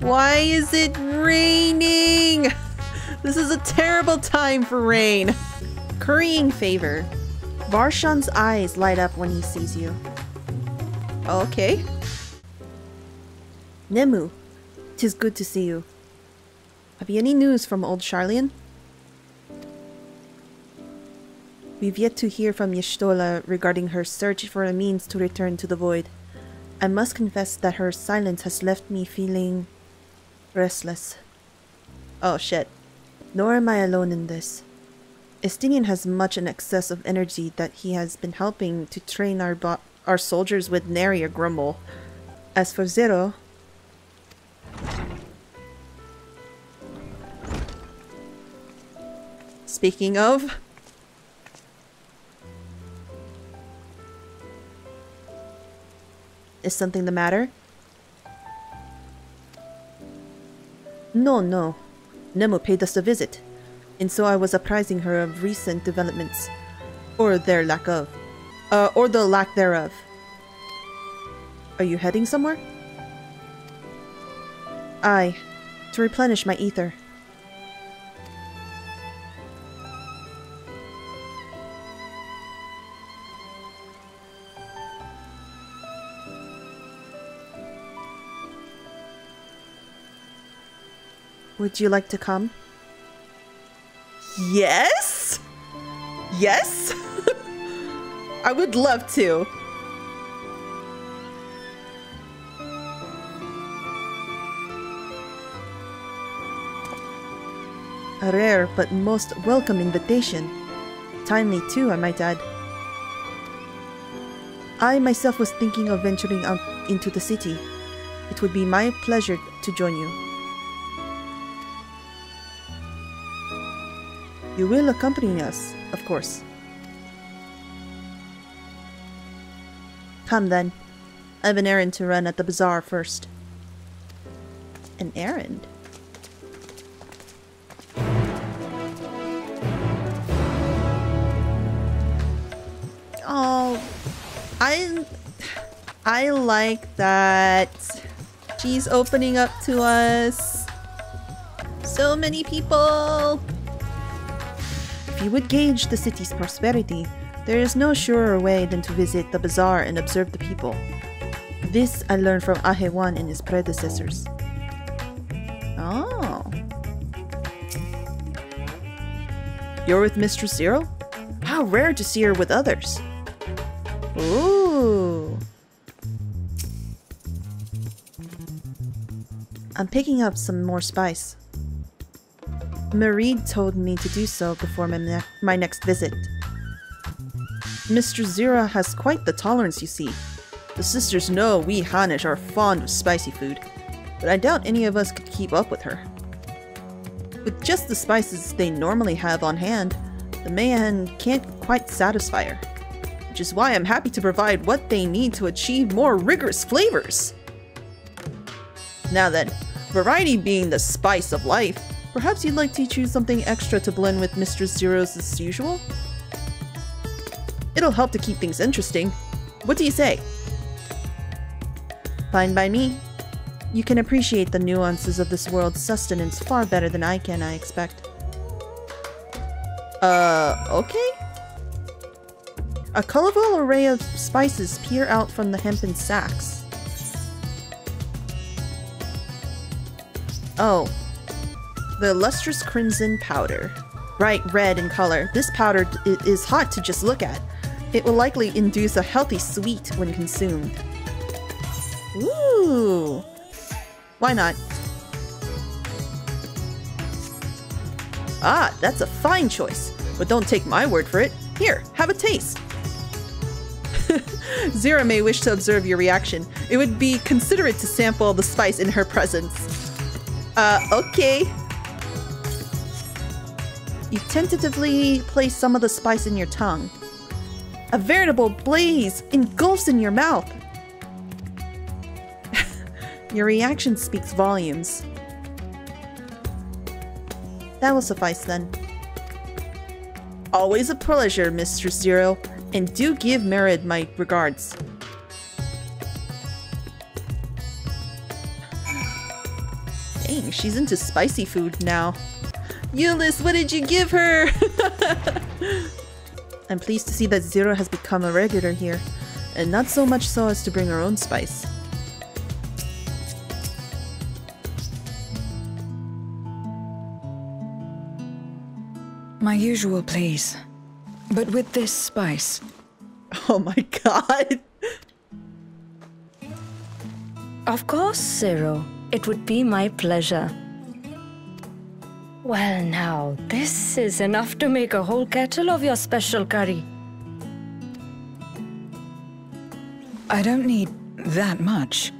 Why is it raining? This is a terrible time for rain. Currying favor. Varshan's eyes light up when he sees you. Okay. Nemu, 'tis good to see you. Have you any news from old Charlian? We've yet to hear from Y'shtola regarding her search for a means to return to the void. I must confess that her silence has left me feeling restless. Oh shit. Nor am I alone in this. Estinian has much in excess of energy that he has been helping to train our soldiers with nary a grumble. As for Zero... Speaking of... Is something the matter? No. Nemo paid us a visit, and so I was apprising her of recent developments. Or their lack of. Or the lack thereof. Are you heading somewhere? Aye, to replenish my ether. Would you like to come? Yes? Yes? I would love to. A rare but most welcome invitation. Timely too, I might add. I myself was thinking of venturing out into the city. It would be my pleasure to join you. You will accompany us, of course. Come then. I have an errand to run at the bazaar first. An errand? Oh, I like that she's opening up to us. So many people. If you would gauge the city's prosperity, there is no surer way than to visit the bazaar and observe the people. This I learned from Ahewan and his predecessors. Oh. You're with Mistress Zero? How rare to see her with others. Ooh. I'm picking up some more spice. Marie told me to do so before my next visit. Mr. Zira has quite the tolerance, you see. The sisters know we Hanish are fond of spicy food, but I doubt any of us could keep up with her. With just the spices they normally have on hand, the Mayan can't quite satisfy her, which is why I'm happy to provide what they need to achieve more rigorous flavors. Now then, variety being the spice of life, perhaps you'd like to choose something extra to blend with Mistress Zero's as usual? It'll help to keep things interesting. What do you say? Fine by me. You can appreciate the nuances of this world's sustenance far better than I can, I expect. Okay? A colorful array of spices peer out from the hempen sacks. Oh. The lustrous crimson powder. Bright red in color, this powder is hot to just look at. It will likely induce a healthy sweet when consumed. Ooh! Why not? Ah, that's a fine choice. But don't take my word for it. Here, have a taste. Zira may wish to observe your reaction. It would be considerate to sample the spice in her presence. Okay. You tentatively place some of the spice in your tongue. A veritable blaze engulfs in your mouth. Your reaction speaks volumes. That will suffice then. Always a pleasure, Mr. Zero, and do give Merid my regards. Dang, she's into spicy food now. Euless, what did you give her? I'm pleased to see that Zero has become a regular here, and not so much so as to bring her own spice. My usual, please. But with this spice. Oh my god. Of course, Zero. It would be my pleasure. Well now, this is enough to make a whole kettle of your special curry. I don't need that much.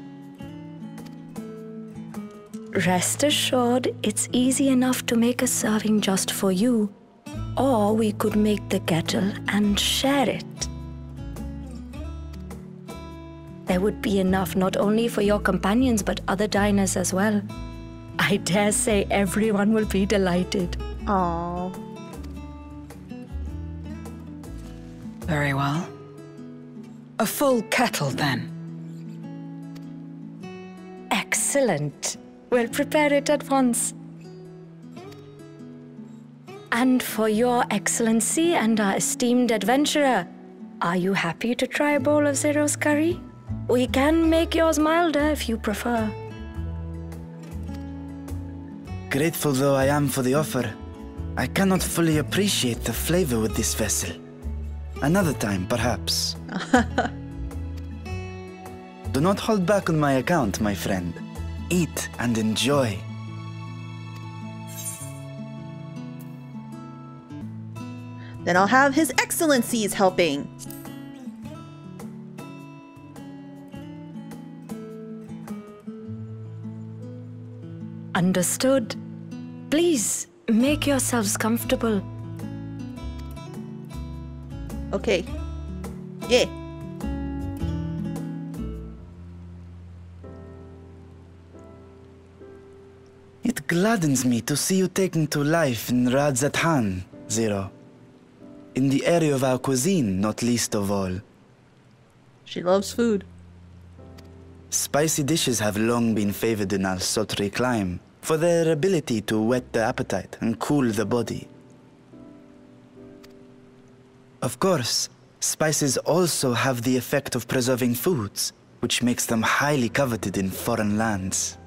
Rest assured, it's easy enough to make a serving just for you. Or we could make the kettle and share it. There would be enough not only for your companions but other diners as well. I dare say everyone will be delighted. Aww. Very well. A full kettle, then. Excellent. We'll prepare it at once. And for your excellency and our esteemed adventurer, are you happy to try a bowl of Zero's curry? We can make yours milder if you prefer. Grateful though I am for the offer, I cannot fully appreciate the flavor with this vessel. Another time, perhaps. Do not hold back on my account, my friend. Eat and enjoy. Then I'll have His Excellencies helping. Understood. Please, make yourselves comfortable. Okay. Yeah. It gladdens me to see you taking to life in Radzathan, Zero. In the area of our cuisine, not least of all. She loves food. Spicy dishes have long been favored in our sultry clime for their ability to whet the appetite and cool the body. Of course, spices also have the effect of preserving foods, which makes them highly coveted in foreign lands.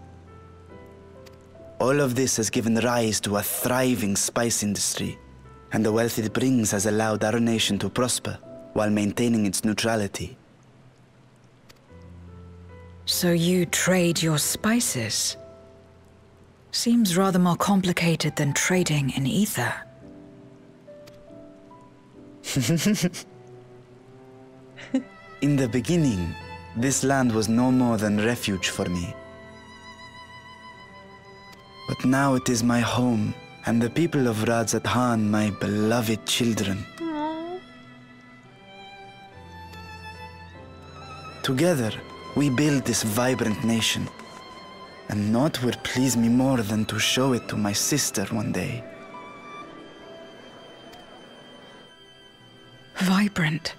All of this has given rise to a thriving spice industry, and the wealth it brings has allowed our nation to prosper while maintaining its neutrality. So you trade your spices? Seems rather more complicated than trading in ether. In the beginning, this land was no more than refuge for me. But now it is my home, and the people of Radzathan my beloved children. Aww. Together, we build this vibrant nation, and naught would please me more than to show it to my sister one day. Vibrant.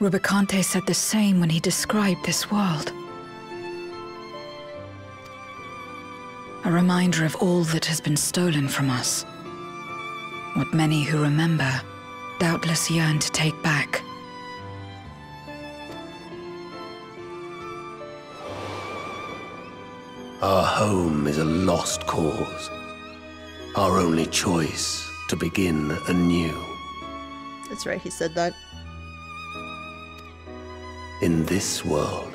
Rubicante said the same when he described this world. A reminder of all that has been stolen from us. What many who remember doubtless yearn to take back. Our home is a lost cause. Our only choice to begin anew. That's right, he said that. In this world,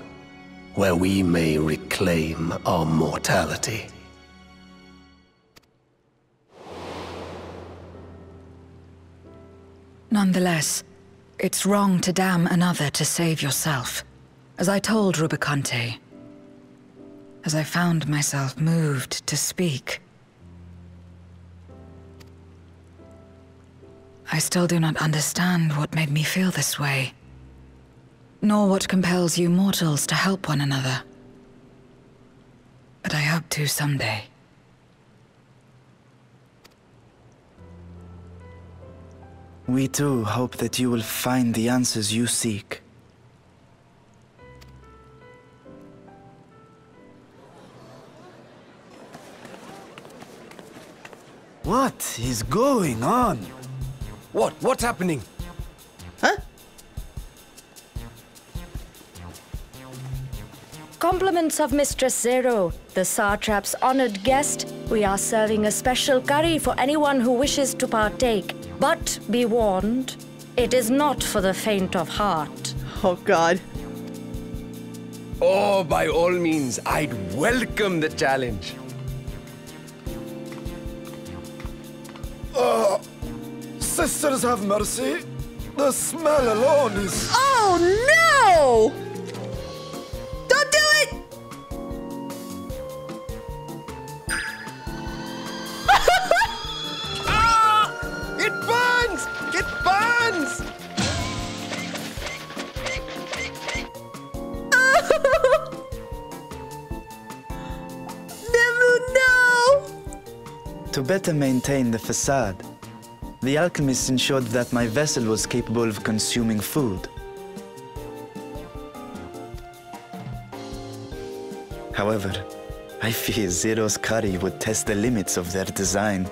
where we may reclaim our mortality. Nonetheless, it's wrong to damn another to save yourself. As I told Rubicante, as I found myself moved to speak. I still do not understand what made me feel this way, nor what compels you mortals to help one another. But I hope to someday. We too hope that you will find the answers you seek. What is going on? What's happening? Huh? Compliments of Mistress Zero, the Satrap's honored guest. We are serving a special curry for anyone who wishes to partake. But be warned, it is not for the faint of heart. Oh god. Oh, by all means, I'd welcome the challenge. Sisters have mercy. The smell alone is... Oh no! Don't do it! Ah! It burns! It burns! No! To better maintain the facade, the alchemist ensured that my vessel was capable of consuming food. However, I fear Zero's curry would test the limits of their design.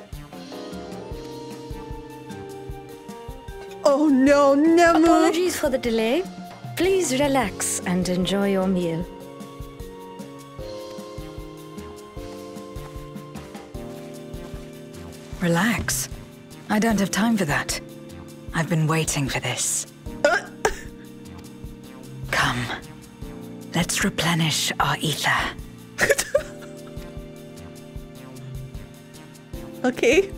Oh no, Nemu! Apologies for the delay. Please relax and enjoy your meal. Relax. I don't have time for that. I've been waiting for this. Come. Let's replenish our ether. Okay.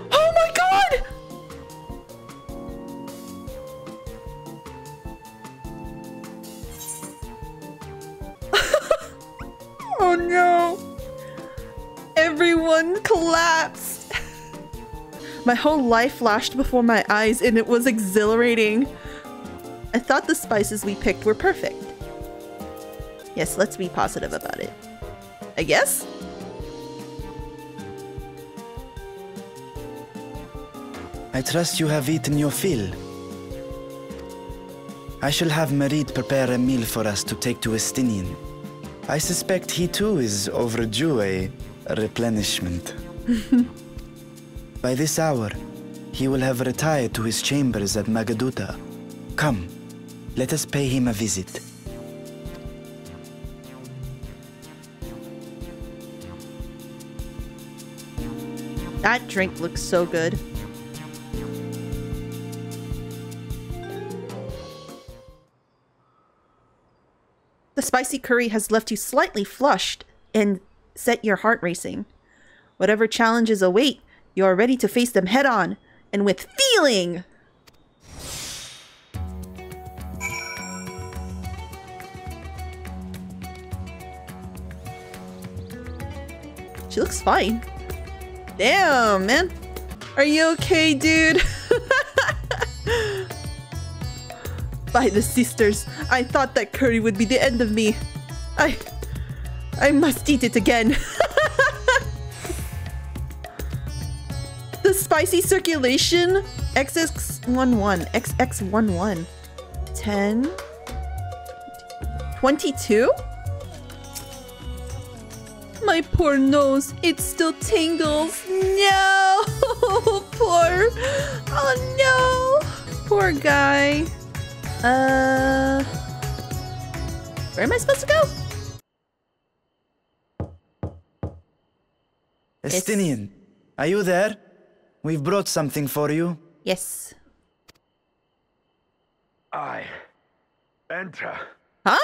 Oh my god! Oh no! Everyone collapsed! My whole life flashed before my eyes and it was exhilarating. I thought the spices we picked were perfect. Yes, let's be positive about it. I guess? I trust you have eaten your fill. I shall have Merit prepare a meal for us to take to Estinian. I suspect he too is overdue a replenishment. By this hour, he will have retired to his chambers at Magaduta. Come, let us pay him a visit. That drink looks so good. The spicy curry has left you slightly flushed and set your heart racing. Whatever challenges await, you are ready to face them head on and with feeling! She looks fine. Damn, man. Are you okay, dude? By the sisters, I thought that curry would be the end of me. I must eat it again. The spicy circulation. XX11. XX11. 10. 22? My poor nose, it still tingles. No! Poor... Oh no! Poor guy. Where am I supposed to go? Estinian, are you there? We've brought something for you. Yes. I enter. Huh?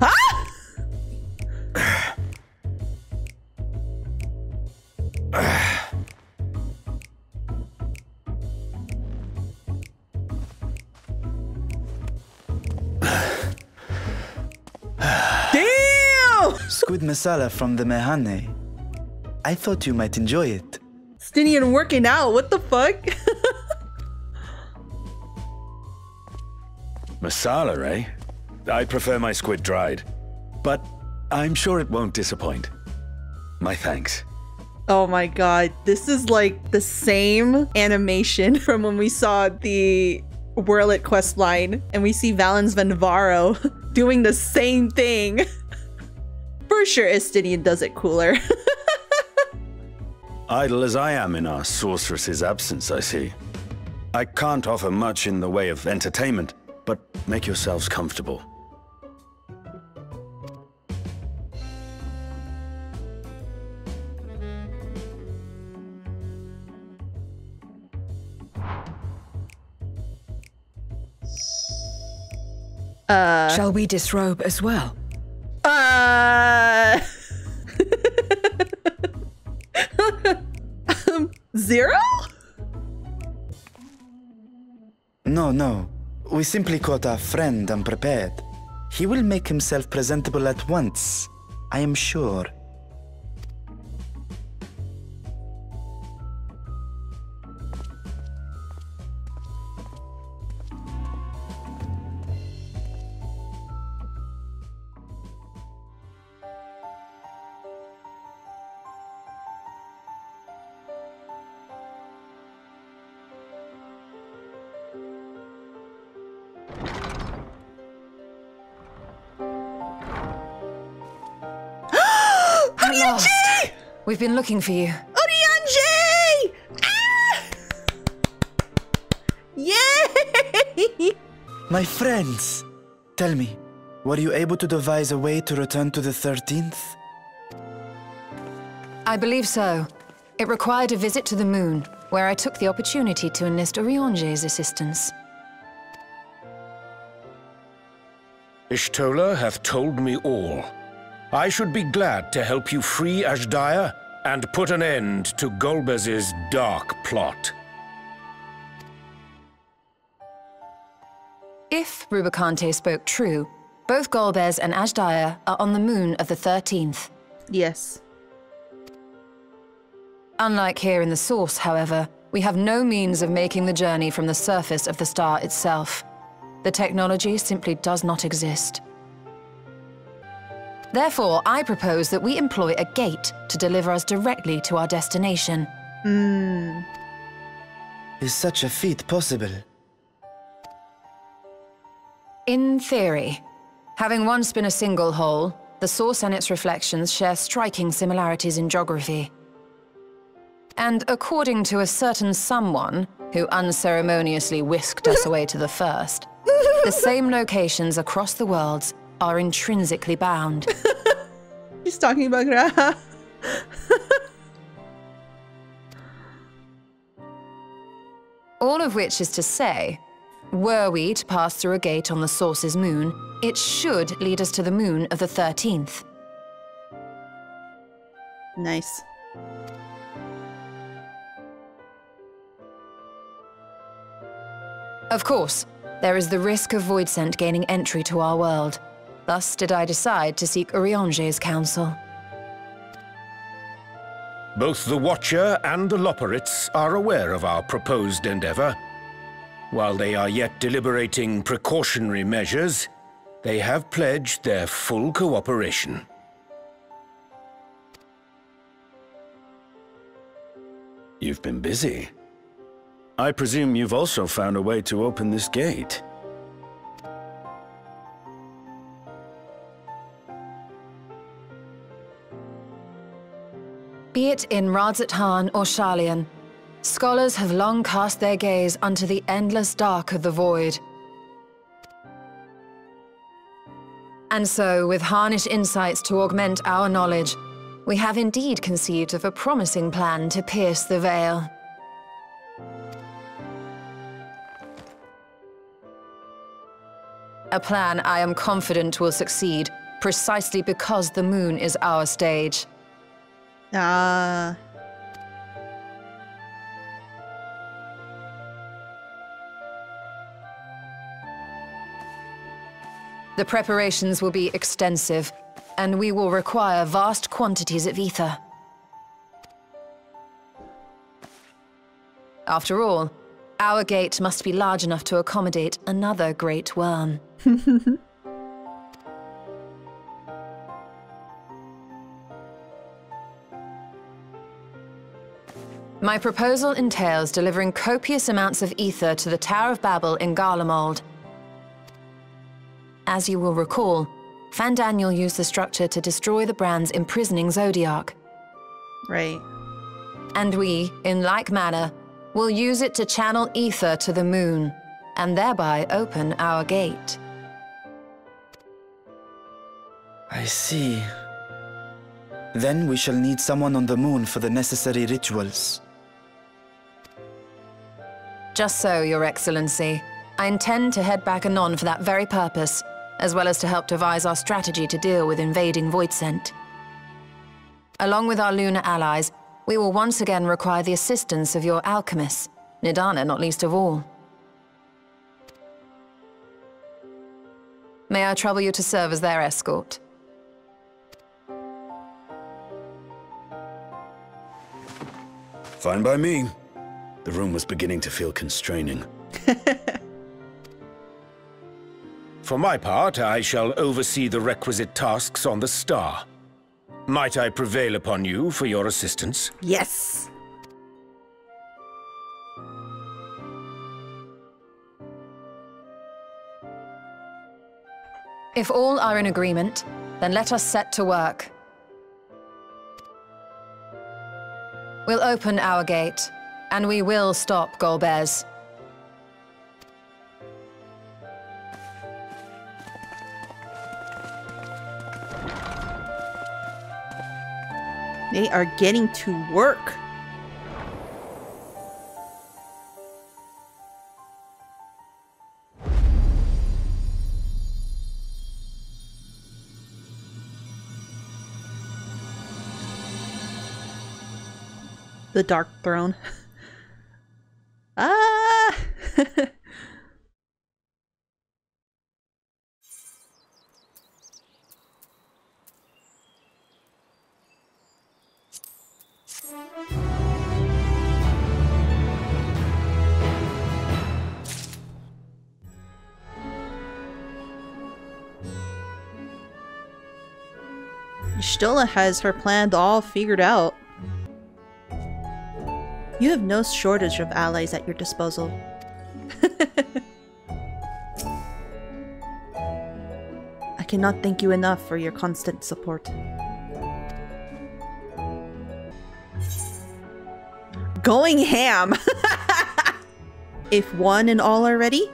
Huh? Damn! Squid masala from the Mehane. I thought you might enjoy it. Stinian working out, what the fuck? Masala, eh? I prefer my squid dried. But I'm sure it won't disappoint. My thanks. Oh my god, this is like the same animation from when we saw the Whirlit questline and we see Valens Venvaro doing the same thing. For sure Estinian does it cooler. Idle as I am in our sorceress's absence, I see. I can't offer much in the way of entertainment, but make yourselves comfortable. Shall we disrobe as well? Zero? No. We simply caught our friend unprepared. He will make himself presentable at once, I am sure. We've been looking for you. Orianji! Ah! Yay! My friends, tell me, were you able to devise a way to return to the 13th? I believe so. It required a visit to the moon, where I took the opportunity to enlist Orianji's assistance. Ishtola hath told me all. I should be glad to help you free Azhdaya and put an end to Golbez's dark plot. If Rubicante spoke true, both Golbez and Azhdaya are on the moon of the 13th. Yes. Unlike here in the source, however, we have no means of making the journey from the surface of the star itself. The technology simply does not exist. Therefore, I propose that we employ a gate to deliver us directly to our destination. Is such a feat possible? In theory. Having once been a single hole, the source and its reflections share striking similarities in geography. And according to a certain someone who unceremoniously whisked us away to the first, the same locations across the worlds are intrinsically bound. She's talking about Graha. All of which is to say, were we to pass through a gate on the source's moon, it should lead us to the moon of the 13th. Nice. Of course, there is the risk of Voidsent gaining entry to our world. Thus did I decide to seek Orianji's counsel. Both the Watcher and the Loporrits are aware of our proposed endeavor. While they are yet deliberating precautionary measures, they have pledged their full cooperation. You've been busy. I presume you've also found a way to open this gate. Be it in Radzat-Han or Sharlayan, scholars have long cast their gaze unto the endless dark of the void. And so, with Harnish insights to augment our knowledge, we have indeed conceived of a promising plan to pierce the veil. A plan I am confident will succeed, precisely because the moon is our stage. Ah. The preparations will be extensive, and we will require vast quantities of ether. After all, our gate must be large enough to accommodate another great worm. My proposal entails delivering copious amounts of ether to the Tower of Babel in Garlemald. As you will recall, Fandaniel used the structure to destroy the Brand's imprisoning Zodiac. Right. And we, in like manner, will use it to channel ether to the moon, and thereby open our gate. I see. Then we shall need someone on the moon for the necessary rituals. Just so, Your Excellency. I intend to head back anon for that very purpose, as well as to help devise our strategy to deal with invading Voidsent. Along with our lunar allies, we will once again require the assistance of your alchemists, Nidana not least of all. May I trouble you to serve as their escort? Fine by me. The room was beginning to feel constraining. For my part, I shall oversee the requisite tasks on the star. Might I prevail upon you for your assistance? Yes! If all are in agreement, then let us set to work. We'll open our gate, and we will stop Golbez. They are getting to work. The Dark Throne. Ah! Y'shtola has her plan all figured out. You have no shortage of allies at your disposal. I cannot thank you enough for your constant support. Going ham! If one and all are ready,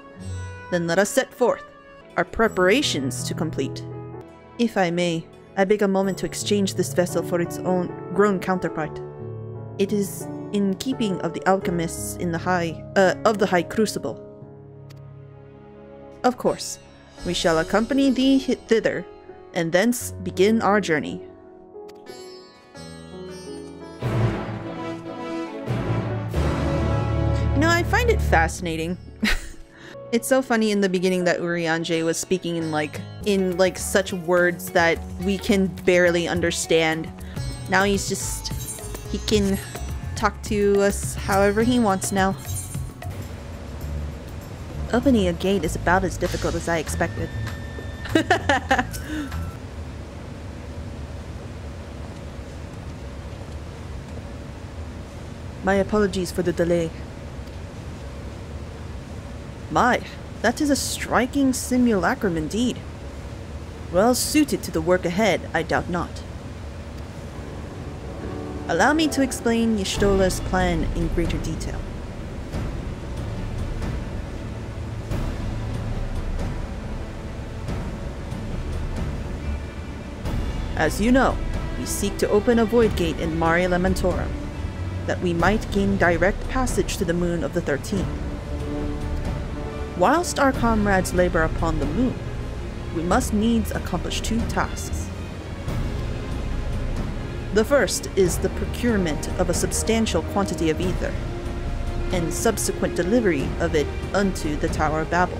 then let us set forth, our preparations to complete. If I may, I beg a moment to exchange this vessel for its own grown counterpart. It is in keeping of the alchemists in the High Crucible. Of course, we shall accompany thee thither, and thence begin our journey. You know, I find it fascinating. It's so funny in the beginning that Urianger was speaking in such words that we can barely understand. Now he can talk to us however he wants now. Opening a gate is about as difficult as I expected. My apologies for the delay. My, that is a striking simulacrum indeed. Well suited to the work ahead, I doubt not. Allow me to explain Y'shtola's plan in greater detail. As you know, we seek to open a void gate in Mare Lamentorum, that we might gain direct passage to the moon of the 13th. Whilst our comrades labor upon the moon, we must needs accomplish two tasks. The first is the procurement of a substantial quantity of ether, and subsequent delivery of it unto the Tower of Babel.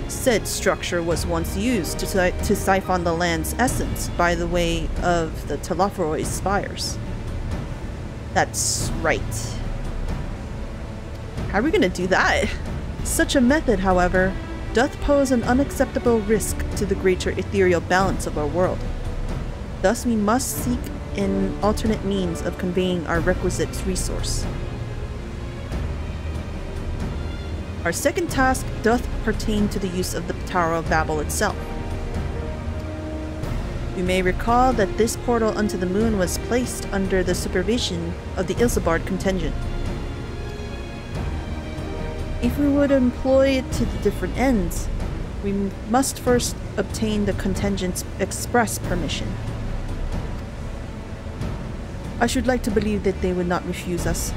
Said structure was once used to siphon the land's essence by the way of the Telophoroid spires. That's right. How are we gonna do that? Such a method, however, doth pose an unacceptable risk to the greater ethereal balance of our world. Thus we must seek an alternate means of conveying our requisite resource. Our second task doth pertain to the use of the Tower of Babel itself. You may recall that this portal unto the moon was placed under the supervision of the Isambard contingent. If we would employ it to the different ends, we must first obtain the contingent's express permission. I should like to believe that they would not refuse us,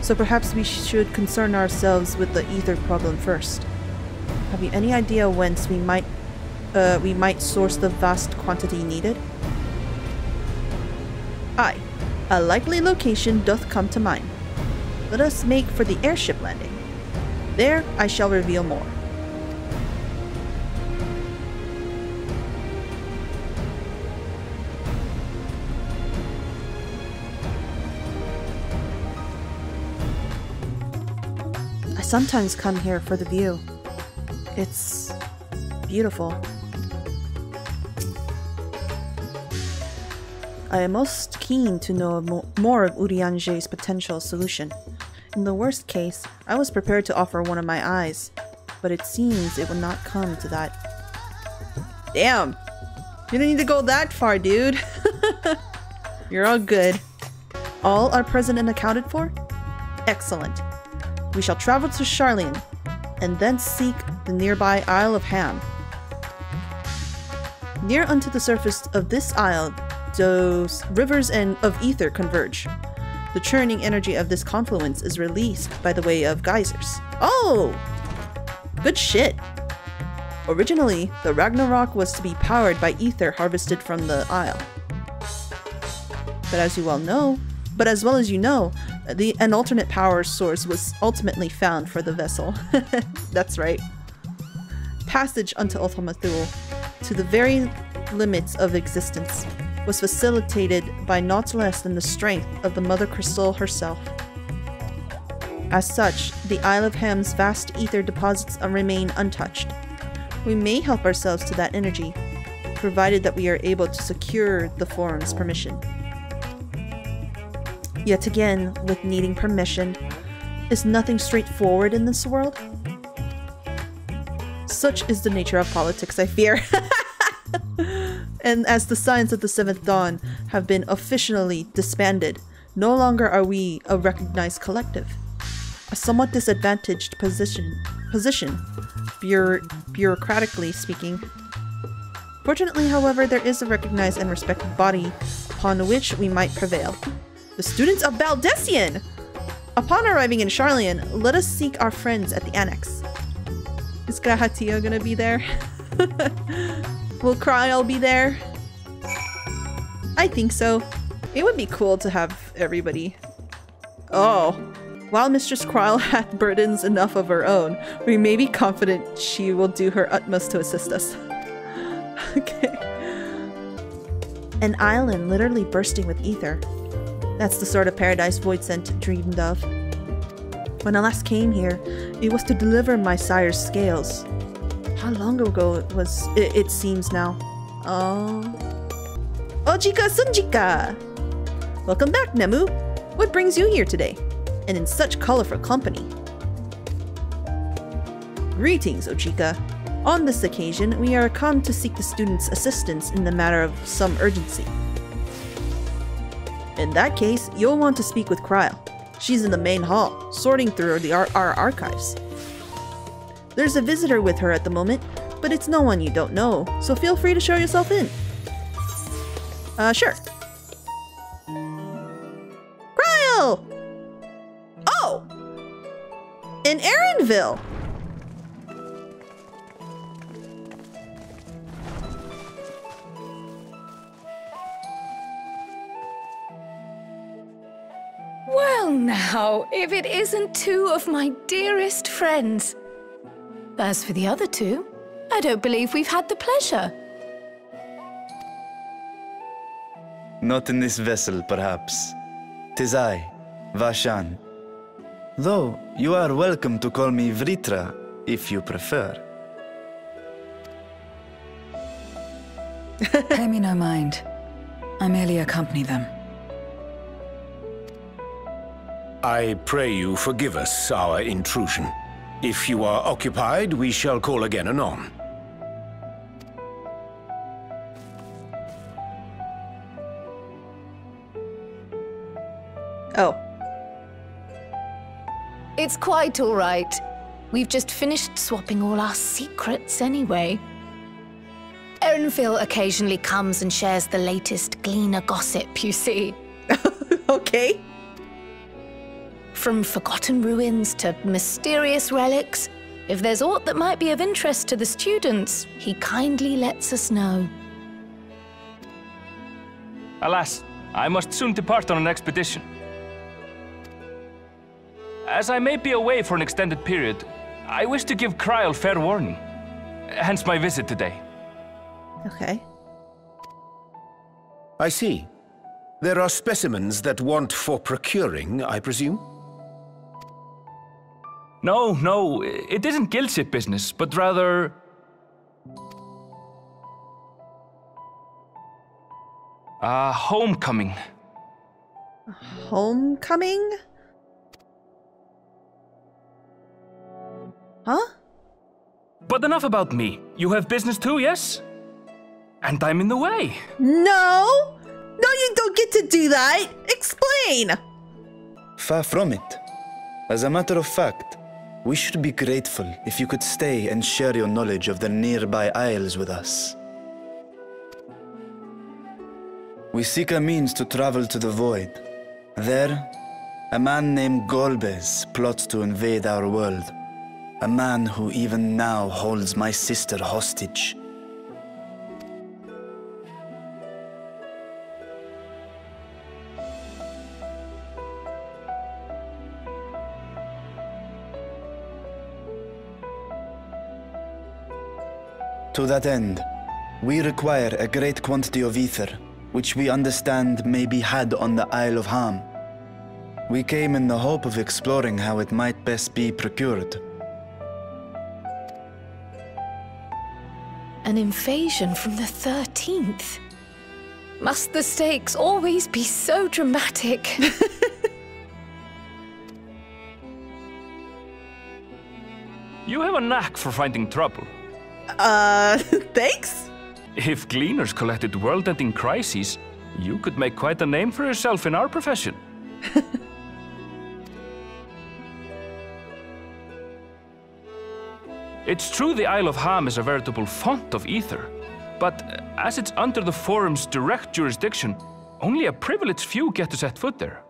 so perhaps we should concern ourselves with the ether problem first. Have you any idea whence we might source the vast quantity needed? Aye, a likely location doth come to mind. Let us make for the airship landing. There I shall reveal more. I sometimes come here for the view. It's beautiful. I am most keen to know more of Urianger's potential solution. In the worst case, I was prepared to offer one of my eyes, but it seems it will not come to that. Damn! You don't need to go that far, dude! You're all good. All are present and accounted for? Excellent. We shall travel to Charlian, and then seek the nearby Isle of Haam. Near unto the surface of this isle, those rivers of ether converge. The churning energy of this confluence is released by the way of geysers. Oh! Good shit! Originally, the Ragnarok was to be powered by ether harvested from the isle. But as well as you know, an alternate power source was ultimately found for the vessel. That's right. Passage unto Ultima Thule, to the very limits of existence, was facilitated by naught less than the strength of the Mother Crystal herself. As such, the Isle of Ham's vast ether deposits remain untouched. We may help ourselves to that energy, provided that we are able to secure the Forum's permission. Yet again, with needing permission, is nothing straightforward in this world? Such is the nature of politics, I fear. And as the Signs of the Seventh Dawn have been officially disbanded, no longer are we a recognized collective. A somewhat disadvantaged position, bureaucratically speaking. Fortunately, however, there is a recognized and respected body upon which we might prevail. The students of Baldessian! Upon arriving in Charlian, let us seek our friends at the Annex. Is Grahatia gonna be there? Will Kryl be there? I think so. It would be cool to have everybody. Oh. While Mistress Kryl hath burdens enough of her own, we may be confident she will do her utmost to assist us. Okay. An island literally bursting with ether. That's the sort of paradise Voidsent dreamed of. When I last came here, it was to deliver my sire's scales. How long ago it seems now. Oh. Ojika Sunjika! Welcome back, Nemu! What brings you here today? And in such colorful company. Greetings, Ojika. On this occasion, we are come to seek the students' assistance in the matter of some urgency. In that case, you'll want to speak with Kryl. She's in the main hall, sorting through our archives. There's a visitor with her at the moment, but it's no one you don't know, so feel free to show yourself in. Sure. Kryl! Oh! In Erinville! Well now, if it isn't two of my dearest friends. As for the other two, I don't believe we've had the pleasure. Not in this vessel, perhaps. 'Tis I, Vashan. Though, you are welcome to call me Vritra, if you prefer. Pay me no mind. I merely accompany them. I pray you forgive us our intrusion. If you are occupied, we shall call again anon. Oh. It's quite all right. We've just finished swapping all our secrets anyway. Erenville occasionally comes and shares the latest Gleaner gossip, you see. Okay. From forgotten ruins to mysterious relics, if there's aught that might be of interest to the students, he kindly lets us know. Alas, I must soon depart on an expedition. As I may be away for an extended period, I wish to give Kryl fair warning. Hence my visit today. Okay. I see. There are specimens that want for procuring, I presume? No, it isn't guildship business, but rather... homecoming. Homecoming? Huh? But enough about me. You have business too, yes? And I'm in the way. No! No, you don't get to do that! Explain! Far from it. As a matter of fact, we should be grateful if you could stay and share your knowledge of the nearby isles with us. We seek a means to travel to the Void. There, a man named Golbez plots to invade our world. A man who even now holds my sister hostage. To that end, we require a great quantity of ether, which we understand may be had on the Isle of Haam. We came in the hope of exploring how it might best be procured. An invasion from the 13th? Must the stakes always be so dramatic? You have a knack for finding trouble. Thanks? If Gleaners collected world-ending crises, you could make quite a name for yourself in our profession. It's true the Isle of Haam is a veritable font of ether, but as it's under the Forum's direct jurisdiction, only a privileged few get to set foot there.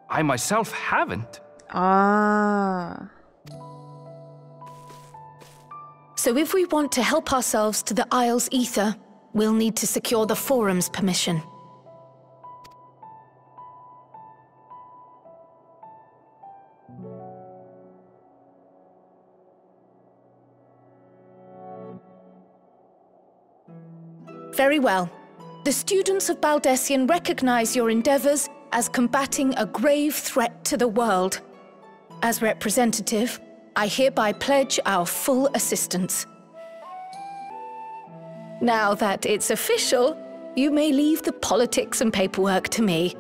I myself haven't. Ah. So if we want to help ourselves to the Isle's ether, we'll need to secure the Forum's permission. Very well. The students of Baldessian recognize your endeavors as combating a grave threat to the world. As representative, I hereby pledge our full assistance. Now that it's official, you may leave the politics and paperwork to me.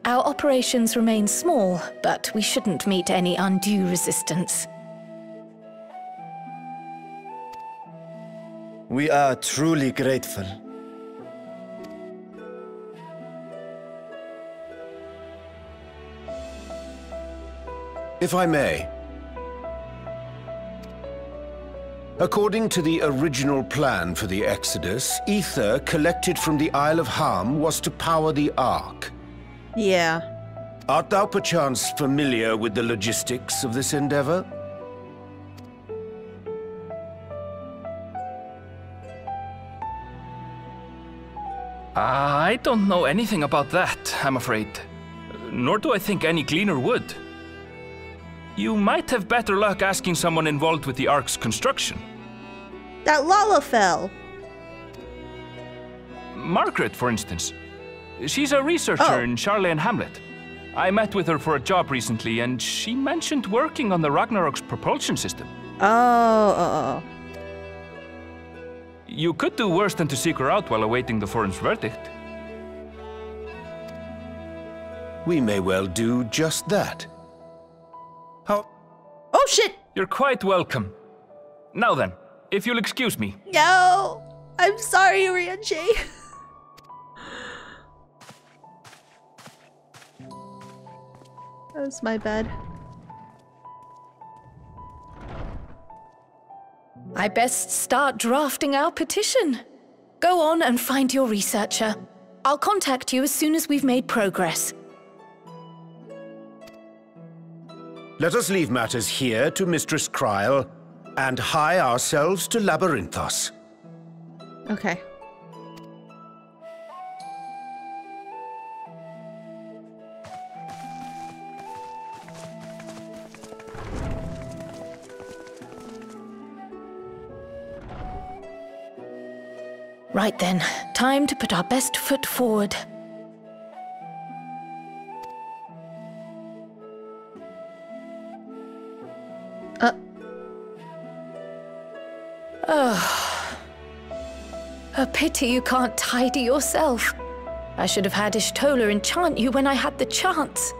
Our operations remain small, but we shouldn't meet any undue resistance. We are truly grateful. If I may. According to the original plan for the Exodus, ether collected from the Isle of Haam was to power the Ark. Yeah. Art thou perchance familiar with the logistics of this endeavor? I don't know anything about that, I'm afraid. Nor do I think any Gleaner would. You might have better luck asking someone involved with the Ark's construction. That Lalafell. Margaret, for instance. She's a researcher in Charley and Hamlet. I met with her for a job recently, and she mentioned working on the Ragnarok's propulsion system. Oh. You could do worse than to seek her out while awaiting the Forum's verdict. We may well do just that. shit! You're quite welcome. Now then, if you'll excuse me. No! I'm sorry, Urianger. That was my bad. I best start drafting our petition. Go on and find your researcher. I'll contact you as soon as we've made progress. Let us leave matters here to Mistress Kryl and hie ourselves to Labyrinthos. Okay. Right then, time to put our best foot forward. Oh. A pity you can't tidy yourself. I should have had Ishtola enchant you when I had the chance.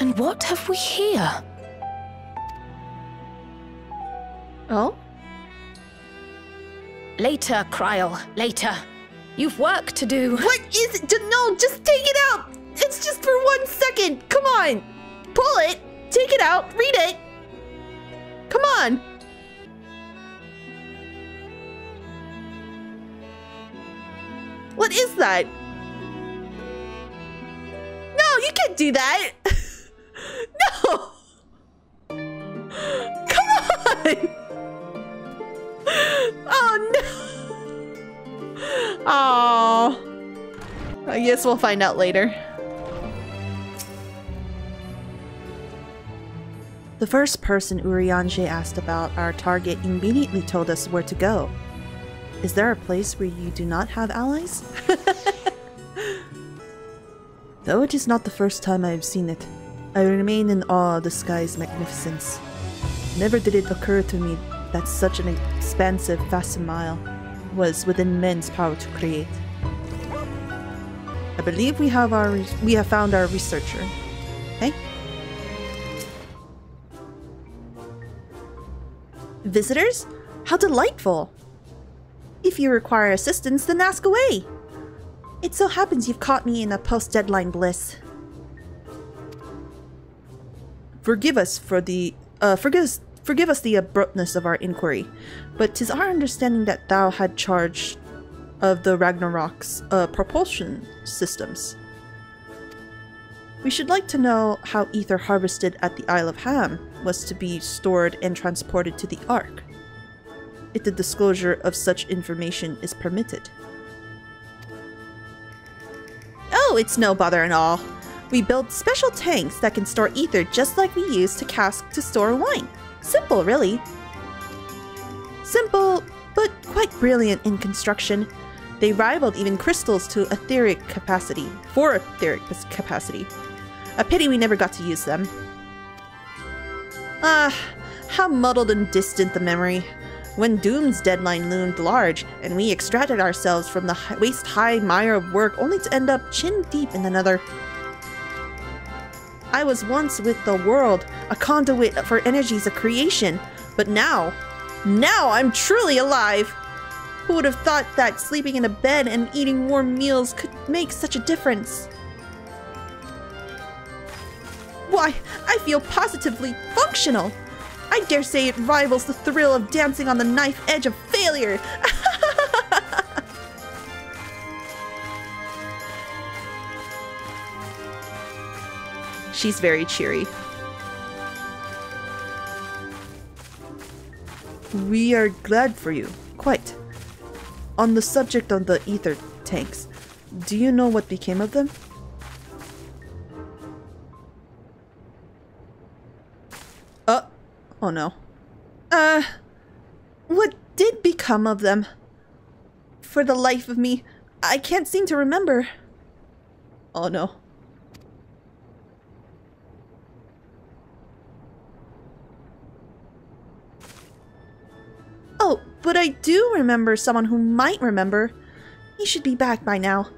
And what have we here? Oh? Later, Kryl, later. You've work to do. What is it? No, just take it out! It's just for 1 second! Come on! Pull it! Take it out! Read it! Come on! What is that? No, you can't do that! No! Come on! Oh no! Oh, I guess we'll find out later. The first person Urianger asked about our target immediately told us where to go. Is there a place where you do not have allies? Though it is not the first time I have seen it, I remain in awe of the sky's magnificence. Never did it occur to me that such an expansive facsimile was within men's power to create. I believe we have found our researcher. Hey? Visitors? How delightful! If you require assistance, then ask away! It so happens you've caught me in a post-deadline bliss. Forgive us the abruptness of our inquiry, but 'tis our understanding that thou had charge of the Ragnarok's propulsion systems. We should like to know how ether harvested at the Isle of Haam was to be stored and transported to the Ark, if the disclosure of such information is permitted. Oh, it's no bother at all. We build special tanks that can store ether just like we use to cask to store wine. Simple, really. Simple, but quite brilliant in construction. They rivaled even crystals for etheric capacity. A pity we never got to use them. Ah, how muddled and distant the memory. When Doom's deadline loomed large, and we extracted ourselves from the waist-high mire of work only to end up chin-deep in another. I was once with the world, a conduit for energies of creation, but now I'm truly alive! Who would have thought that sleeping in a bed and eating warm meals could make such a difference? Why, I feel positively functional! I dare say it rivals the thrill of dancing on the knife edge of failure! She's very cheery. We are glad for you, quite. On the subject of the ether tanks, do you know what became of them? Oh no. What did become of them? For the life of me, I can't seem to remember. Oh no. Oh, but I do remember someone who might remember. He should be back by now.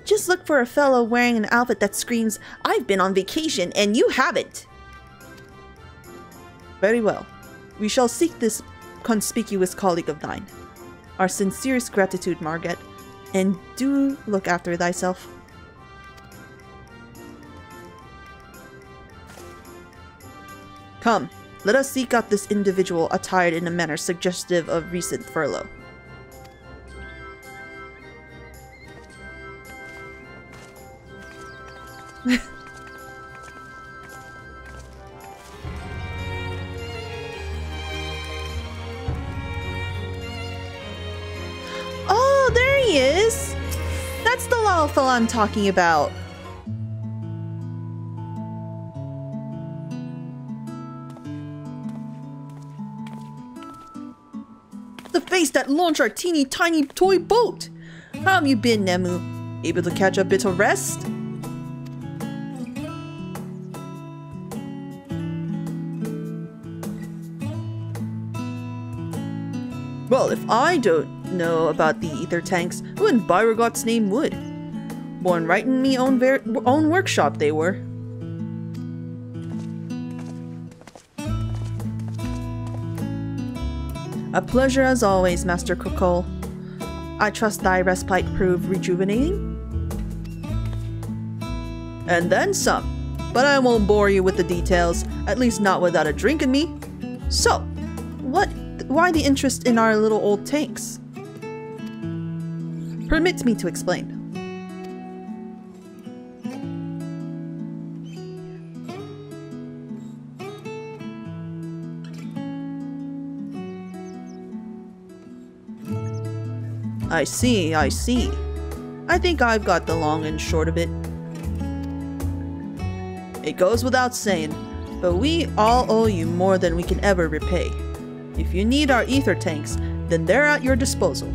Just look for a fellow wearing an outfit that screams, "I've been on vacation and you haven't." Very well. We shall seek this conspicuous colleague of thine. Our sincerest gratitude, Margaret. And do look after thyself. Come, let us seek out this individual attired in a manner suggestive of recent furlough. Oh, there he is! That's the little fella I'm talking about. The face that launched our teeny tiny toy boat! How have you been, Nemu? Able to catch a bit of rest? Well, if I don't know about the ether tanks, who in Beauregard's name would? Born right in me own workshop they were. A pleasure as always, Master Kokol. I trust thy respite prove rejuvenating? And then some. But I won't bore you with the details, at least not without a drink in me. So, why the interest in our little old tanks? Permit me to explain. I see, I see. I think I've got the long and short of it. It goes without saying, but we all owe you more than we can ever repay. If you need our ether tanks, then they're at your disposal.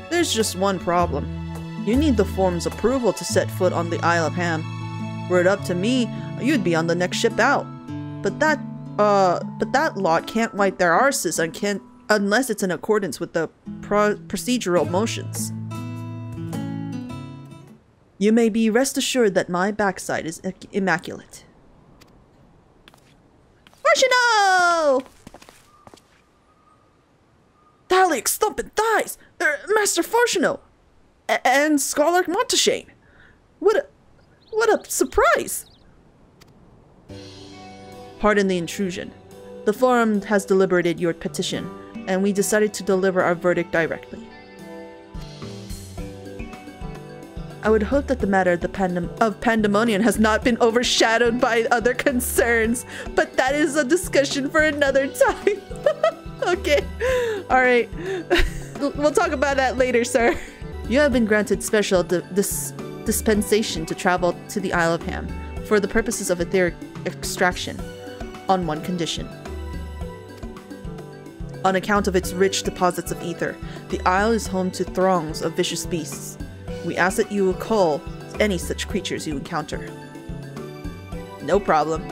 There's just one problem. You need the Forum's approval to set foot on the Isle of Haam. Were it up to me, you'd be on the next ship out. But that lot can't wipe their arses unless it's in accordance with the procedural motions. You may be rest assured that my backside is immaculate. Fortuno! Thalix thumping thighs! Master Fortuno! And Scholar Montashane! What a surprise! Pardon the intrusion. The Forum has deliberated your petition, and we decided to deliver our verdict directly. I would hope that the matter of pandemonium has not been overshadowed by other concerns, but that is a discussion for another time. Okay, alright. We'll talk about that later, sir. You have been granted special dispensation to travel to the Isle of Haam for the purposes of etheric extraction, on one condition. On account of its rich deposits of ether, the isle is home to throngs of vicious beasts. We ask that you will cull any such creatures you encounter. No problem.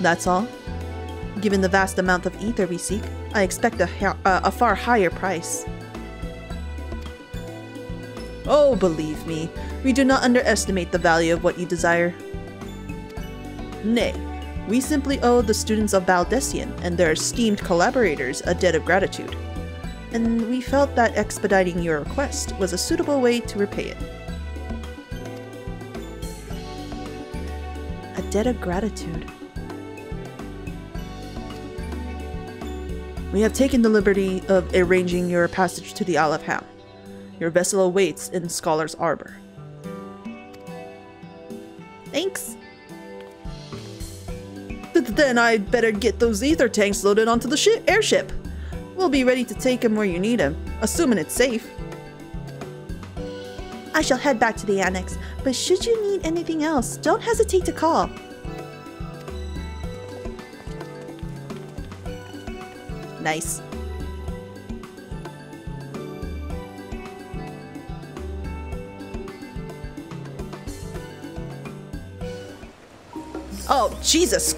That's all. Given the vast amount of ether we seek, I expect a far higher price. Oh, believe me, we do not underestimate the value of what you desire. Nay, we simply owe the students of Baldessian and their esteemed collaborators a debt of gratitude, and we felt that expediting your request was a suitable way to repay it. A debt of gratitude. We have taken the liberty of arranging your passage to the Isle of Haam. Your vessel awaits in Scholar's Arbor. Thanks. Then I'd better get those ether tanks loaded onto the airship. We'll be ready to take them where you need them, assuming it's safe. I shall head back to the annex, but should you need anything else, don't hesitate to call. Nice. Oh, Jesus!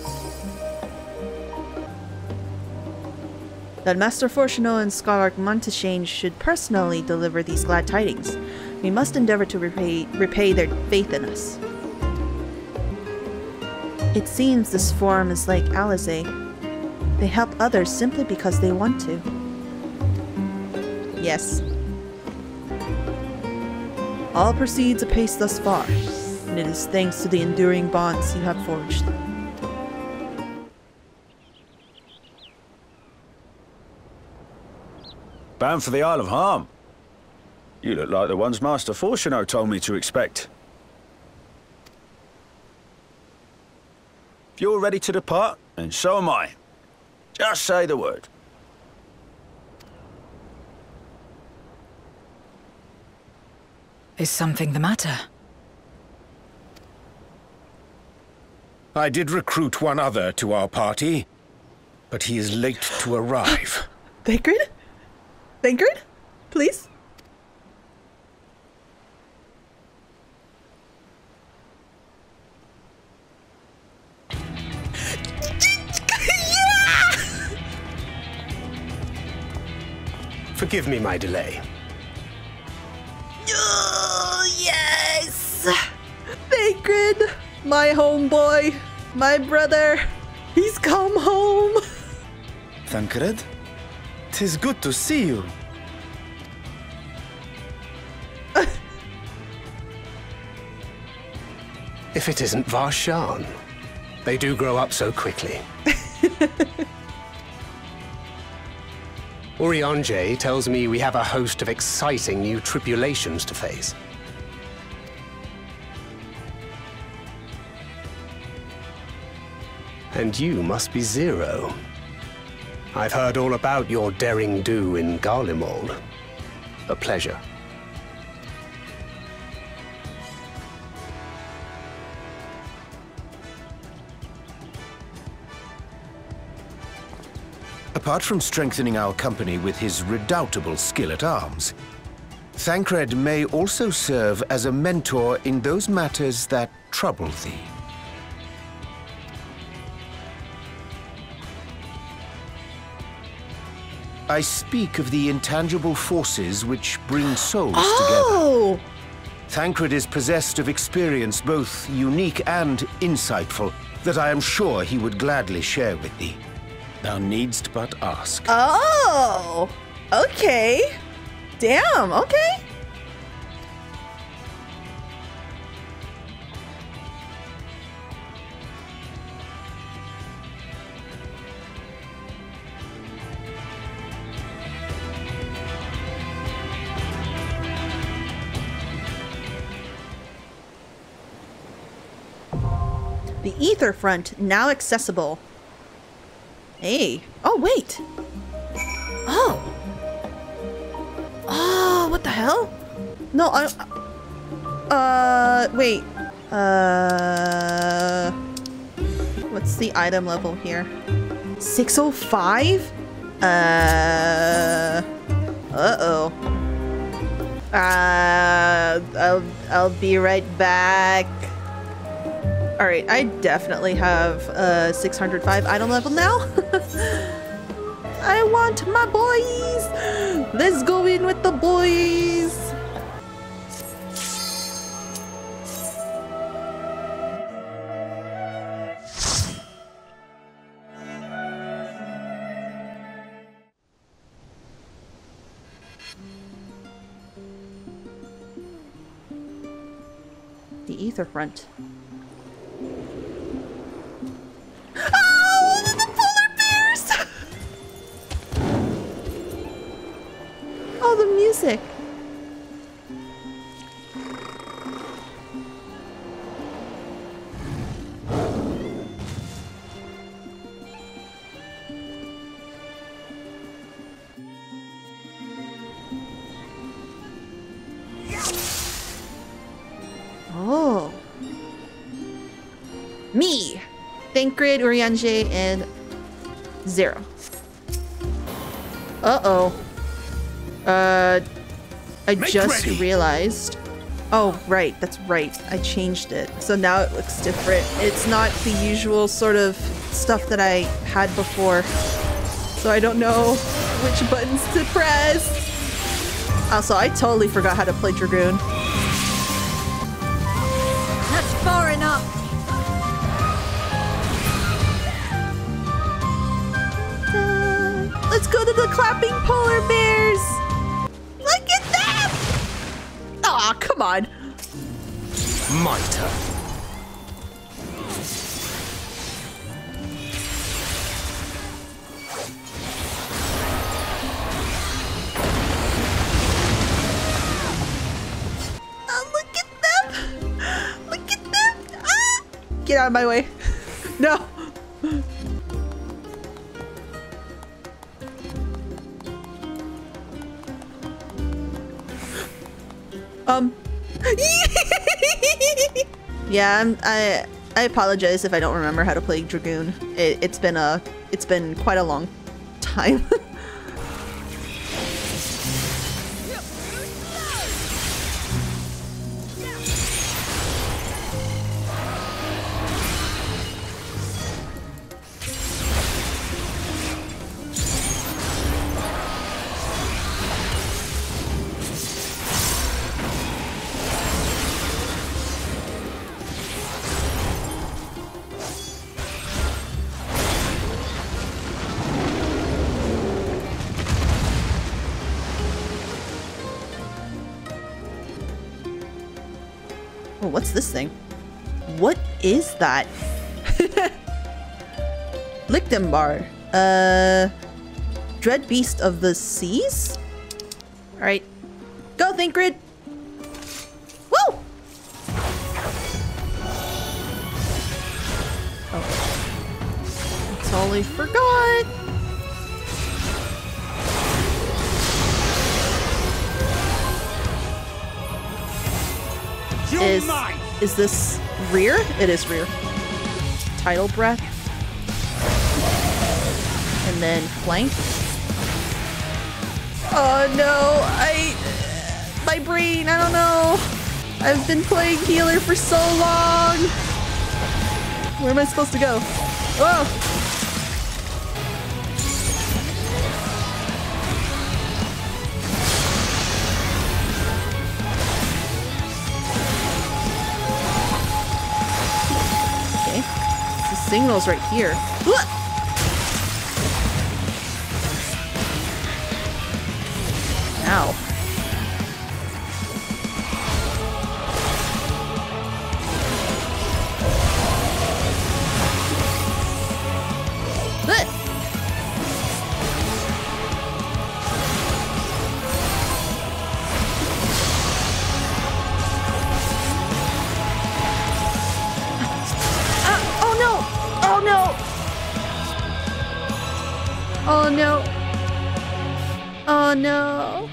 that Master Fortuno and Scholar Monteshain should personally deliver these glad tidings. We must endeavor to repay their faith in us. It seems this forum is like Alizé. They help others simply because they want to. Yes. All proceeds apace thus far, and it is thanks to the enduring bonds you have forged. Bound for the Isle of Haam. You look like the ones Master Fortuno told me to expect. If you're ready to depart, then so am I. Just say the word. Is something the matter? I did recruit one other to our party, but he is late to arrive. Thancred? Thancred? Please? Forgive me my delay. Oh, yes! Thancred! My homeboy! My brother! He's come home! Thancred? 'Tis good to see you. If it isn't Varshan. They do grow up so quickly. Urianger tells me we have a host of exciting new tribulations to face. And you must be Zero. I've heard all about your daring do in Garlemald. A pleasure. Apart from strengthening our company with his redoubtable skill at arms, Thancred may also serve as a mentor in those matters that trouble thee. I speak of the intangible forces which bring souls together. Thancred is possessed of experience both unique and insightful that I am sure he would gladly share with thee. Thou needst but ask. Oh! Okay. Damn, okay. The Ether Front, now accessible. Hey. Oh, wait. Oh. Oh, what the hell? No, wait. What's the item level here? 605? Uh-oh. I'll be right back. Alright, I definitely have 605 item level now. I want my boys! Let's go in with the boys! The Ether Front. Oh, the polar bears! Oh, the music. Oh. Me. Thancred, Urianger, and Zero. Uh-oh. I just realized. Oh, right. That's right. I changed it. So now it looks different. It's not the usual sort of stuff that I had before. so I don't know which buttons to press. Also, I totally forgot how to play Dragoon. That's far enough. Let's go to the clapping polar bears. Look at them! Aw, come on. My turn. Look at them! Look at them! Ah! Get out of my way. No! Yeah, I apologize if I don't remember how to play Dragoon. It's been quite a long time. Oh, what's this thing? What is that? Lichtenbar. Dread beast of the seas? Alright. Go, Thinkrid! Woo! Oh. I totally forgot! Is this rear? It is rear. Tidal breath. And then flank. Oh no, my brain, I don't know. I've been playing healer for so long. Where am I supposed to go? Oh! Signals right here. Ow. Oh no. Oh no.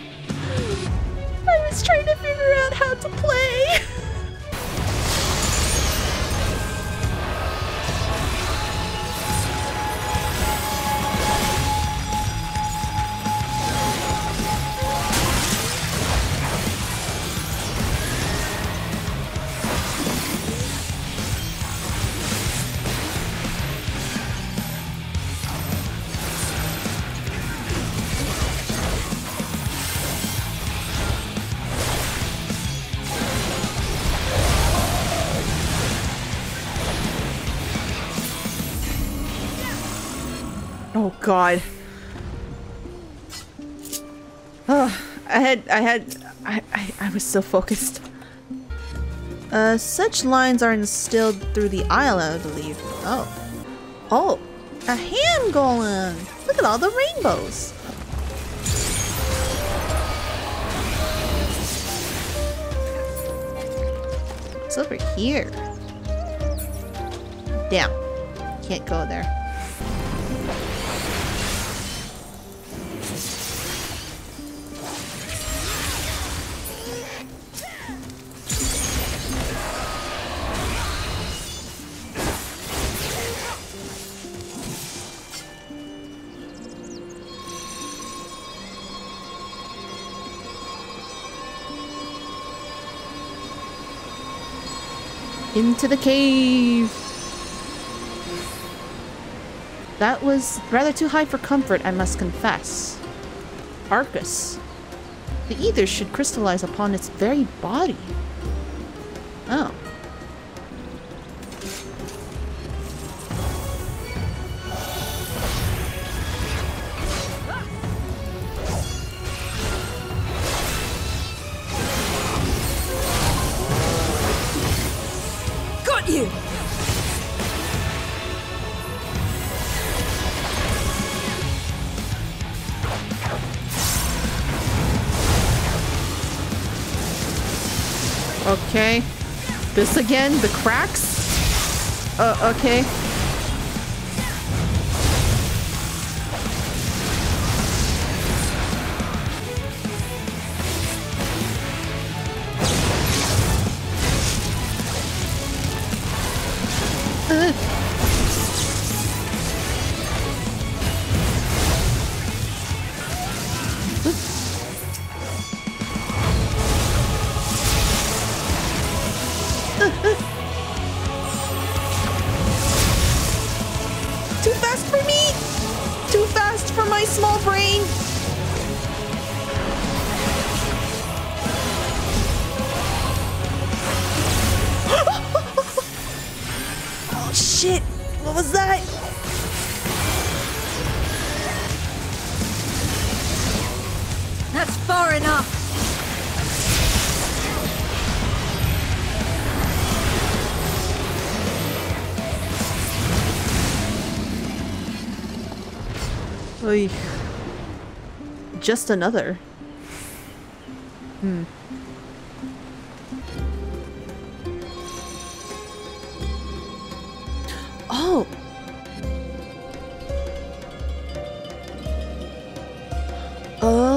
I was trying to figure out how to play. Oh God. Oh, I was so focused. Such lines are instilled through the isle, I believe. Oh. Oh, a Haam golem. Look at all the rainbows. What's over here? Damn. Can't go there. Into the cave. That was rather too high for comfort, I must confess. Arcus. The ether should crystallize upon its very body. Oh. Got you! Okay. This again? The cracks? Okay. Too fast for me! Too fast for my small brain! Oh shit! What was that? That's far enough! Oy. Just another. Oh! Oh!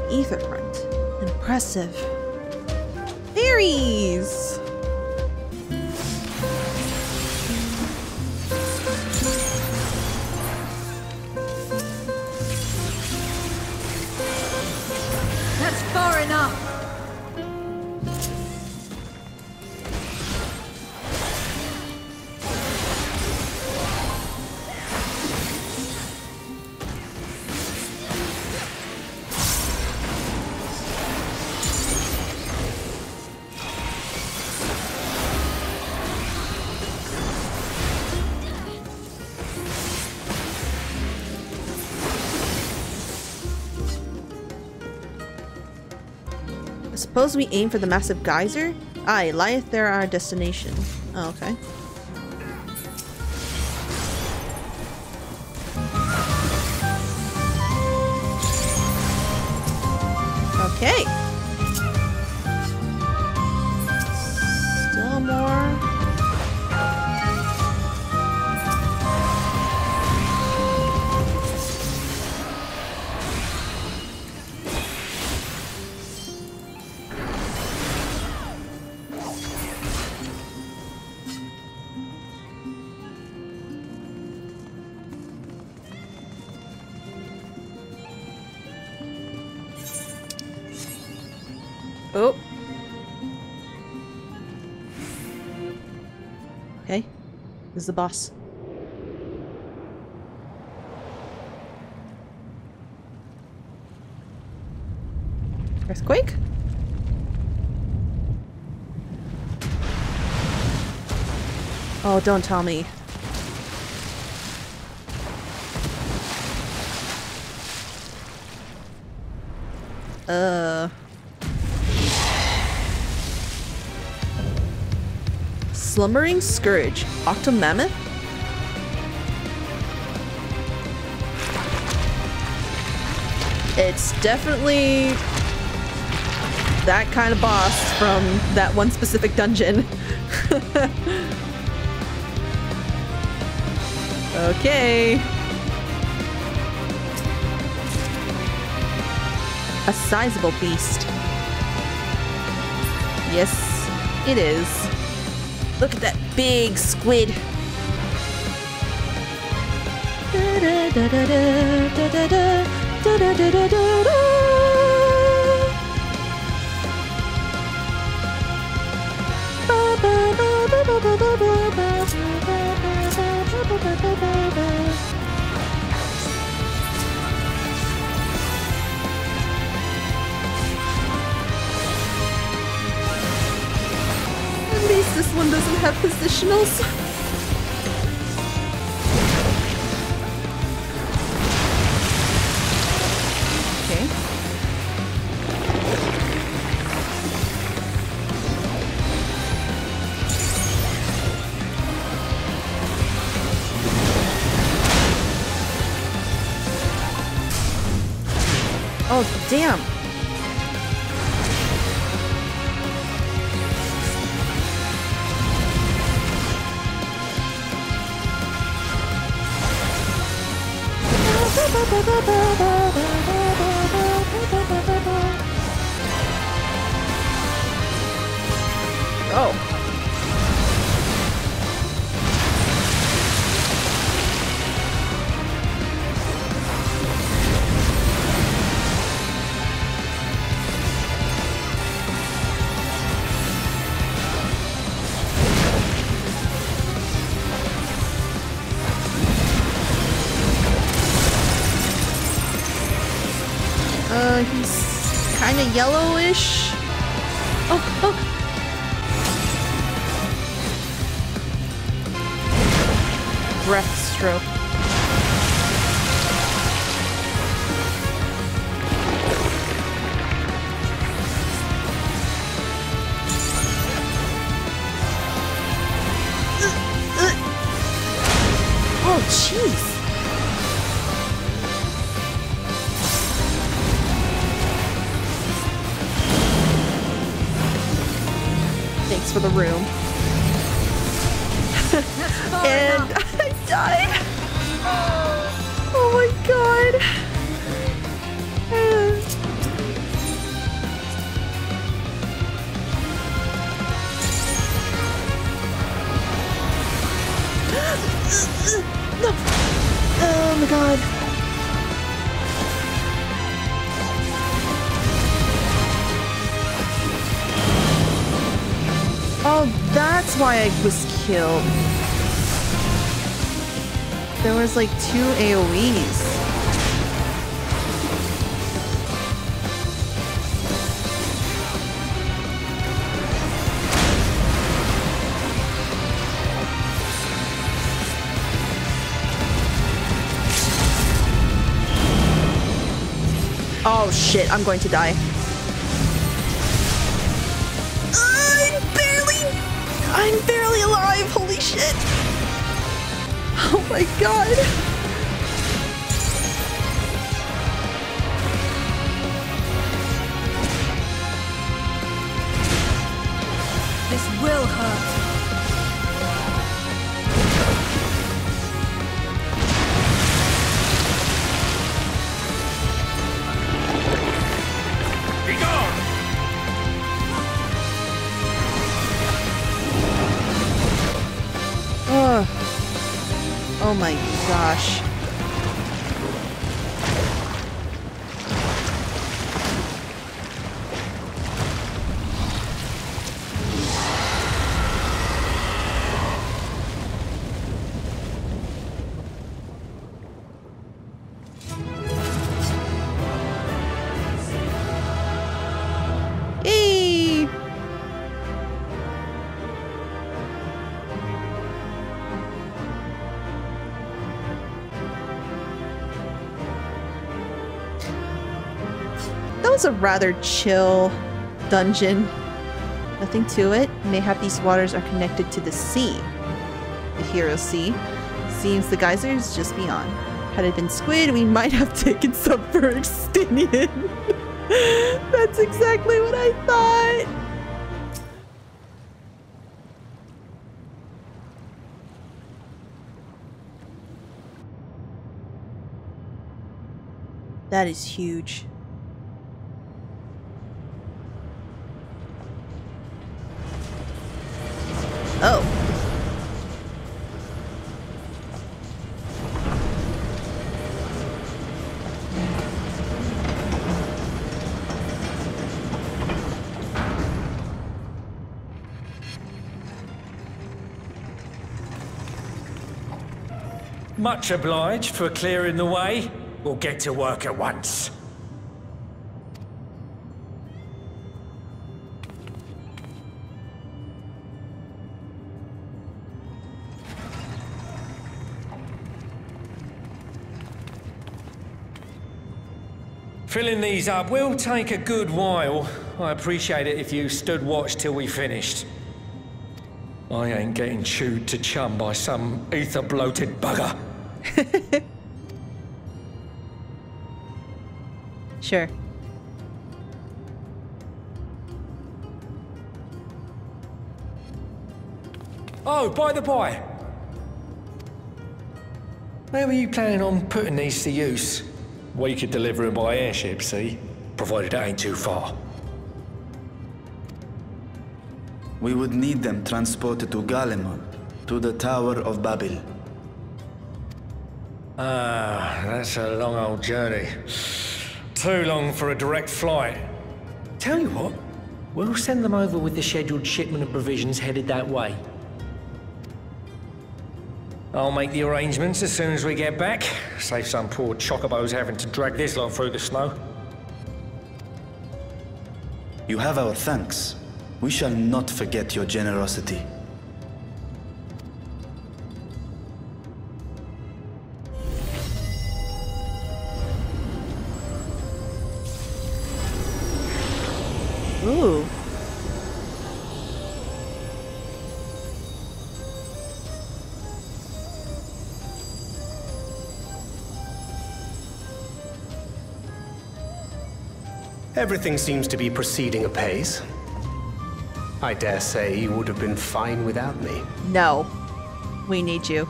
Ether front. Impressive. Fairies! That's far enough! Suppose we aim for the massive geyser? Aye, lieth there our destination. Oh, okay. Okay. Still more. Oh. Okay. This is the boss. Earthquake? Oh, don't tell me. Slumbering Scourge. Octomammoth? It's definitely that kind of boss from that one specific dungeon. Okay. A sizable beast. Yes, it is. Look at that big squid. this one doesn't have positionals. Okay. Oh, damn. Oh. He's kind of yellowish. Oh, oh. Breath stroke. Oh, jeez. Thanks for the room. And I died. Oh my god. No. Oh my god. Oh, that's why I was killed. There was like 2 AoEs. Oh shit, I'm going to die. I'm barely alive, holy shit. Oh my god. This will hurt. Oh my gosh. Was a rather chill dungeon. Nothing to it. Mayhap these waters are connected to the sea. The hero sea. Seems the geyser is just beyond. Had it been squid, we might have taken some for Extinian. That's exactly what I thought. That is huge. Oh. Much obliged for clearing the way. We'll get to work at once. Filling these up will take a good while. I appreciate it if you stood watch till we finished. I ain't getting chewed to chum by some ether-bloated bugger. Sure. Oh, by the by. Where were you planning on putting these to use? We could deliver them by airship, see? Provided it ain't too far. We would need them transported to Garlemald, to the Tower of Babel. Ah, that's a long old journey. Too long for a direct flight. Tell you what, we'll send them over with the scheduled shipment of provisions headed that way. I'll make the arrangements as soon as we get back. Save some poor chocobos having to drag this lot through the snow. You have our thanks. We shall not forget your generosity. Ooh. Everything seems to be proceeding apace. I dare say you would have been fine without me. No. We need you.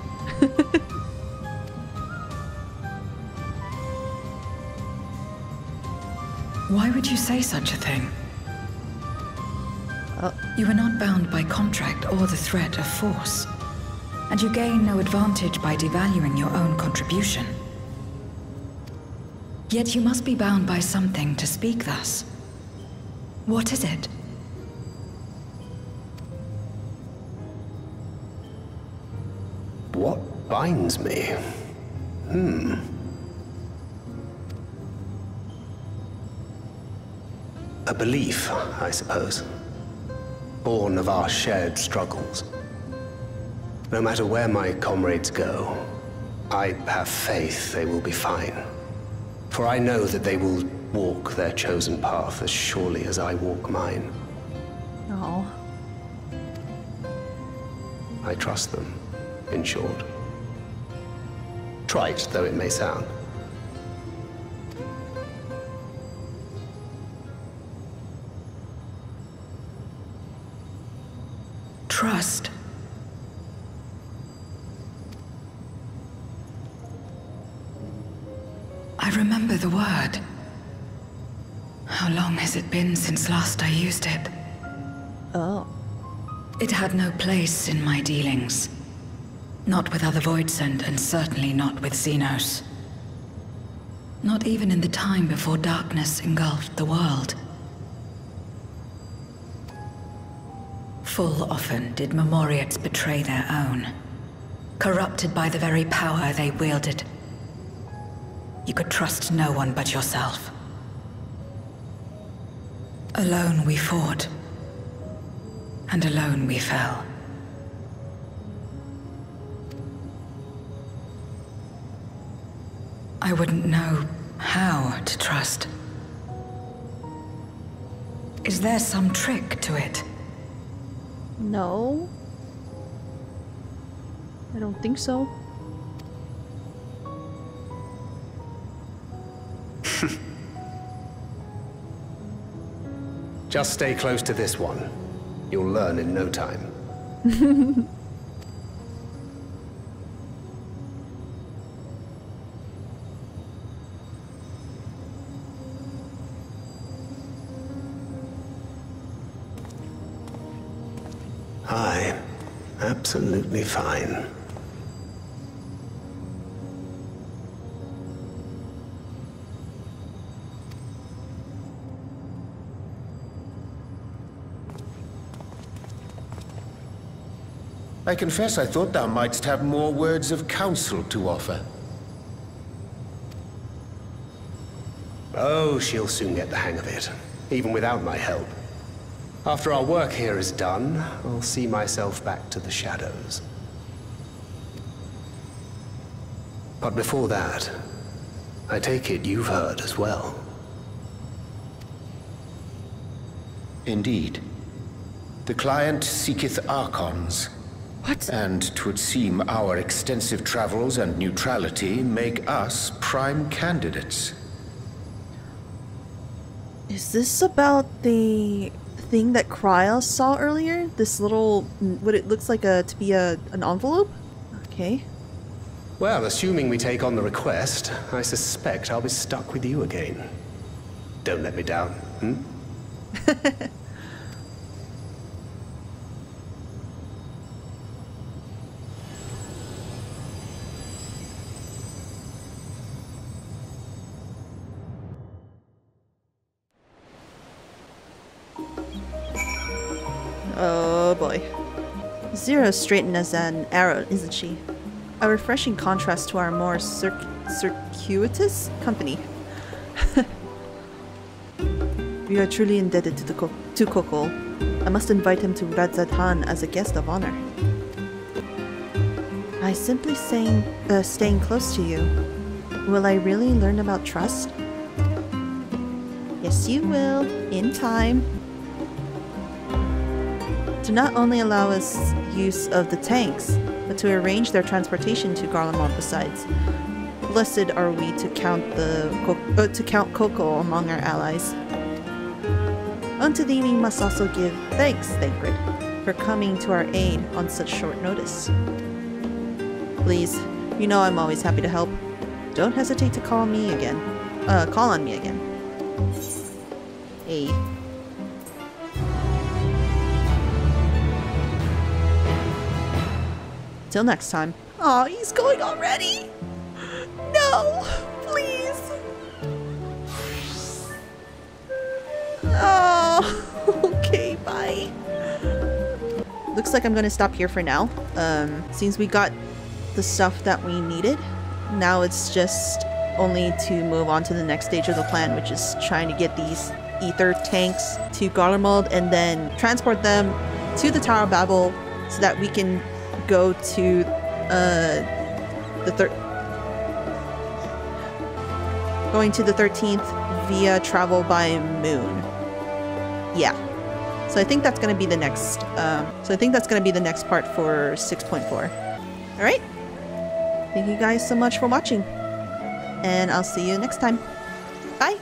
Why would you say such a thing? You are not bound by contract or the threat of force. And you gain no advantage by devaluing your own contribution. Yet you must be bound by something to speak thus. What is it? What binds me? A belief, I suppose. Born of our shared struggles. No matter where my comrades go, I have faith they will be fine. For I know that they will walk their chosen path as surely as I walk mine. Oh. I trust them, in short. Trite though it may sound. Trust. I remember the word. How long has it been since last I used it? Oh. It had no place in my dealings. Not with other Voidsent, and certainly not with Xenos. Not even in the time before darkness engulfed the world. Full often did Memoriates betray their own, corrupted by the very power they wielded. You could trust no one but yourself. Alone we fought, and alone we fell. I wouldn't know how to trust. Is there some trick to it? No. I don't think so. Just stay close to this one. You'll learn in no time. Hi. Absolutely fine. I confess I thought thou mightst have more words of counsel to offer. Oh, she'll soon get the hang of it, even without my help. After our work here is done, I'll see myself back to the shadows. But before that, I take it you've heard as well. Indeed. The client seeketh archons. What? And 'twould seem our extensive travels and neutrality make us prime candidates. Is this about the thing that Kryos saw earlier? This little, what it looks like to be an envelope? Okay. Well, assuming we take on the request, I suspect I'll be stuck with you again. Don't let me down, hmm? Oh boy. Zero's straightened as an arrow, isn't she? A refreshing contrast to our more circuitous company. We are truly indebted to Koko. I must invite him to Radzadhan as a guest of honor. By simply staying close to you, will I really learn about trust? Yes, you will, in time. To not only allow us use of the tanks, but to arrange their transportation to Garlemald besides. Blessed are we to count Koko among our allies. Unto thee we must also give thanks, Thancred, for coming to our aid on such short notice. Please, you know I'm always happy to help. Don't hesitate to call on me again. Hey. Till next time. Aw, he's going already! No! Please! Oh, okay, bye. Looks like I'm gonna stop here for now. Seems we got the stuff that we needed. Now it's just only to move on to the next stage of the plan, which is trying to get these ether tanks to Garlemald and then transport them to the Tower of Babel so that we can go to going to the 13th via travel by moon. Yeah. So I think that's going to be the next part for 6.4. All right. Thank you guys so much for watching, and I'll see you next time. Bye.